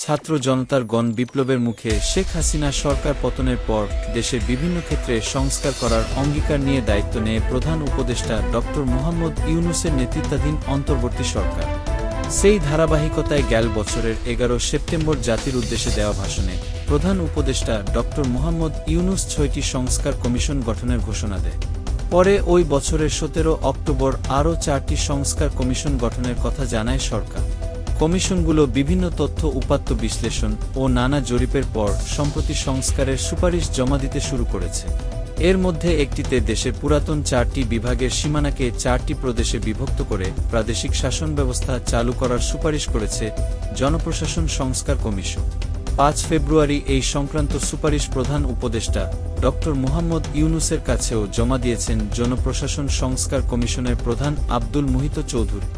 ছাত্র জনতার গণ বিপ্লবের মুখে শেখ হাসিনা সরকার পতনের পর দেশের বিভিন্ন ক্ষেত্রে সংস্কার করার অঙ্গীকার নিয়ে দায়িত্ব নেয় প্রধান উপদেষ্টা ড. মোহাম্মদ ইউনূসের নেতৃত্বাধীন অন্তর্বর্তী সরকার। সেই ধারাবাহিকতায় গেল বছরের 11 সেপ্টেম্বর জাতির উদ্দেশ্যে দেওয়া ভাষণে প্রধান উপদেষ্টা ড. মোহাম্মদ ইউনূস 6টি সংস্কার কমিশন গঠনের ঘোষণা দেয়। পরে ওই বছরের 17 অক্টোবর আরও 4টি সংস্কার কমিশন গঠনের কথা জানায় সরকার। কমিশনগুলো বিভিন্ন তথ্য উপাত্ত বিশ্লেষণ ও নানা জরিপের পর সম্প্রতি সংস্কারের সুপারিশ জমা দিতে শুরু করেছে। এর মধ্যে একটিতে দেশের পুরাতন 4টি বিভাগের সীমানাকে 4টি প্রদেশে বিভক্ত করে প্রাদেশিক শাসন ব্যবস্থা চালু করার সুপারিশ করেছে জনপ্রশাসন সংস্কার কমিশন। 5 ফেব্রুয়ারি এই সংক্রান্ত সুপারিশ প্রধান উপদেষ্টা ড. মোহাম্মদ ইউনূসের কাছেও জমা দিয়েছেন জনপ্রশাসন সংস্কার কমিশনের প্রধান আব্দুল মুহিত চৌধুরী,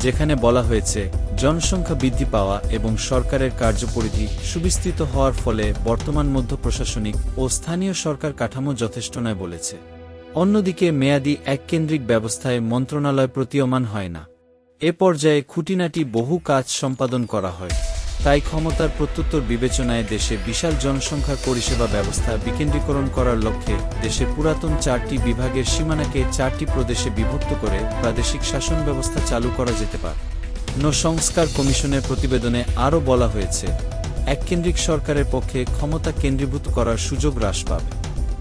যেখানে বলা হয়েছে জনসংখ্যা বৃদ্ধি পাওয়া এবং সরকারের কার্যপরিধি সুবিস্তৃত হওয়ার ফলে বর্তমান মধ্য প্রশাসনিক ও স্থানীয় সরকার কাঠামো যথেষ্ট নয় বলেছে। অন্যদিকে মেয়াদী এককেন্দ্রিক ব্যবস্থায় মন্ত্রণালয় প্রতীয়মান হয় না। এ পর্যায়ে খুঁটিনাটি বহু কাজ সম্পাদন করা হয়। তাই ক্ষমতার প্রত্যুত্তর বিবেচনায় দেশে বিশাল জনসংখ্যার পরিষেবা ব্যবস্থা বিকেন্দ্রীকরণ করার লক্ষ্যে দেশের পুরাতন 4টি বিভাগের সীমানাকে 4টি প্রদেশে বিভক্ত করে প্রাদেশিক শাসন ব্যবস্থা চালু করা যেতে পারে। সংস্কার কমিশনের প্রতিবেদনে আরও বলা হয়েছে, এককেন্দ্রিক সরকারের পক্ষে ক্ষমতা কেন্দ্রীভূত করার সুযোগ হ্রাস পাবে,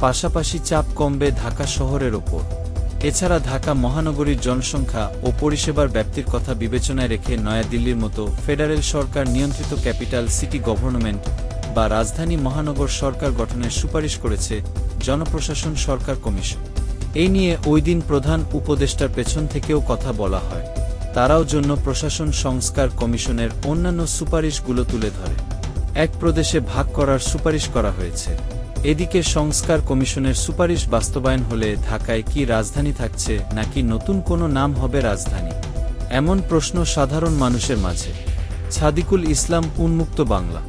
পাশাপাশি চাপ কমবে ঢাকা শহরের ওপর। এছাড়া ঢাকা মহানগরীর জনসংখ্যা ও পরিষেবার ব্যাপ্তির কথা বিবেচনায় রেখে নয়াদিল্লির মতো ফেডারেল সরকার নিয়ন্ত্রিত ক্যাপিটাল সিটি গভর্নমেন্ট বা রাজধানী মহানগর সরকার গঠনের সুপারিশ করেছে জনপ্রশাসন সরকার কমিশন। এই নিয়ে ওই দিন প্রধান উপদেষ্টার পেছন থেকেও কথা বলা হয়। তারাও জন্য প্রশাসন সংস্কার কমিশনের অন্যান্য সুপারিশগুলো তুলে ধরে এক প্রদেশে ভাগ করার সুপারিশ করা হয়েছে। এদিকে সংস্কার কমিশনের সুপারিশ বাস্তবায়ন হলে ঢাকায় কি রাজধানী থাকছে নাকি নতুন কোনো নাম হবে রাজধানী, এমন প্রশ্ন সাধারণ মানুষের মাঝে। সাদিকুল ইসলাম, উন্মুক্ত বাংলা।